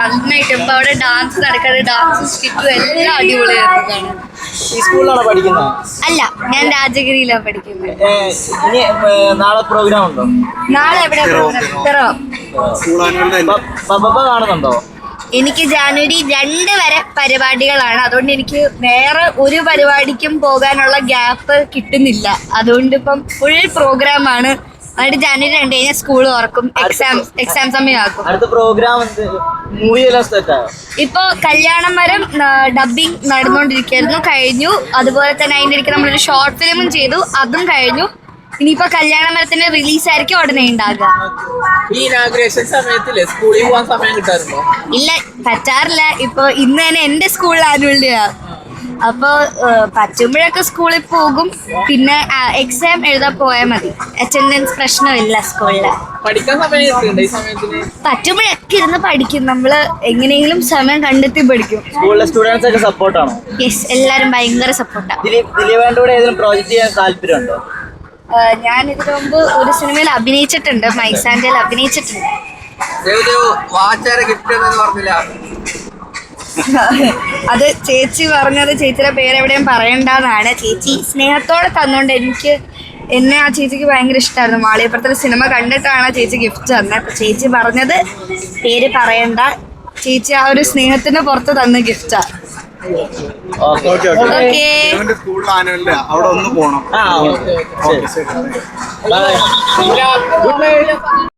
നന്നായിട്ട് ഇപ്പൊ അവിടെ ഡാൻസ് നടക്കാറ്, ഡാൻസും സ്കിറ്റും എല്ലാം അടിപൊളിയായിരുന്നു. ഈ സ്കൂളിലാണോ പഠിക്കുന്നത്? അല്ല, ഞാൻ രാജഗിരിയിലാണ് പഠിക്കുന്നത്. ഇനി നാളെ പ്രോഗ്രാം ഉണ്ടോ? നാളെ എവിടെ പ്രോഗ്രാം? കാണുന്നുണ്ടോ? എനിക്ക് ജാനുവരി 2 വരെ പരിപാടികളാണ്. അതുകൊണ്ട് എനിക്ക് വേറെ ഒരു പരിപാടിക്കും പോകാനുള്ള ഗ്യാപ്പ് കിട്ടുന്നില്ല. അതുകൊണ്ട് ഇപ്പം ഫുൾ പ്രോഗ്രാമാണ്. എന്നിട്ട് ജാനുവരി 2 കഴിഞ്ഞാൽ സ്കൂൾ തുറക്കും, എക്സാം സമയമാക്കും. അടുത്ത പ്രോഗ്രാം ഇപ്പൊ കല്യാണം വരം ഡബിങ് നടന്നുകൊണ്ടിരിക്കുന്നു, കഴിഞ്ഞു. അതുപോലെ തന്നെ അതിൻ്റെ ഇടയ്ക്ക് നമ്മളൊരു ഷോർട്ട് ഫിലിമും ചെയ്തു, അതും കഴിഞ്ഞു. ഇനിയിപ്പോ കല്യാണ മരത്തിന്റെ റിലീസ് ആയിരിക്കും ഉടനെ ഉണ്ടാകുക. ഈ ഇനാഗുറേഷൻ സമയത്തില്ലേ സ്കൂളിൽ പോകാൻ സമയം കിട്ടാറുണ്ടോ? ഇല്ല, പറ്റാറില്ല. ഇപ്പൊ ഇന്ന് തന്നെ എന്റെ സ്കൂളിൽ ആനുവൽ ഡേ ആണ്. അപ്പോൾ പറ്റുമ്പോഴൊക്കെ സ്കൂളിൽ പോകും. പിന്നെ എക്സാം എഴുതാൻ പോയാൽ മതി, അറ്റൻഡൻസ് പ്രശ്നമില്ല സ്കൂളില്. പഠിക്കാൻ സമയം കിട്ടുന്നുണ്ട് ഈ സമയത്തിന്? പറ്റുമ്പോഴൊക്കെ ഇരുന്ന് പഠിക്കും. നമ്മള് എങ്ങനെയെങ്കിലും സമയം കണ്ടെത്തി പഠിക്കും. സ്കൂളിലെ സ്റ്റുഡൻസ് ഒക്കെ സപ്പോർട്ടാണോ? യെസ്, എല്ലാരും ഭയങ്കര സപ്പോർട്ടാണ്. ദിലീപേന്റെ കൂടെ ഏതെങ്കിലും പ്രോജക്ട് ചെയ്യാൻ താല്പര്യമുണ്ടോ? ഞാൻ ഇതിനു മുമ്പ് ഒരു സിനിമയിൽ അഭിനയിച്ചിട്ടുണ്ട്, മൈസാൻഡയിൽ അഭിനയിച്ചിട്ടുണ്ട്. അത് ചേച്ചി പറഞ്ഞത് ചേച്ചിയുടെ പേരെവിടെയും പറയണ്ടെന്നാണ്. ചേച്ചി സ്നേഹത്തോടെ തന്നുകൊണ്ട് എന്നെ ആ ചേച്ചിക്ക് ഭയങ്കര ഇഷ്ടമായിരുന്നു. മാളികപ്പുറത്തൊരു സിനിമ കണ്ടിട്ടാണ് ചേച്ചി ഗിഫ്റ്റ് തന്നത്. അപ്പൊ ചേച്ചി പറഞ്ഞത് പേര് പറയണ്ട, ചേച്ചി ആ ഒരു സ്നേഹത്തിന് പുറത്ത് തന്ന ഗിഫ്റ്റാ. അവിടെ ഒന്ന് പോണം. Good night.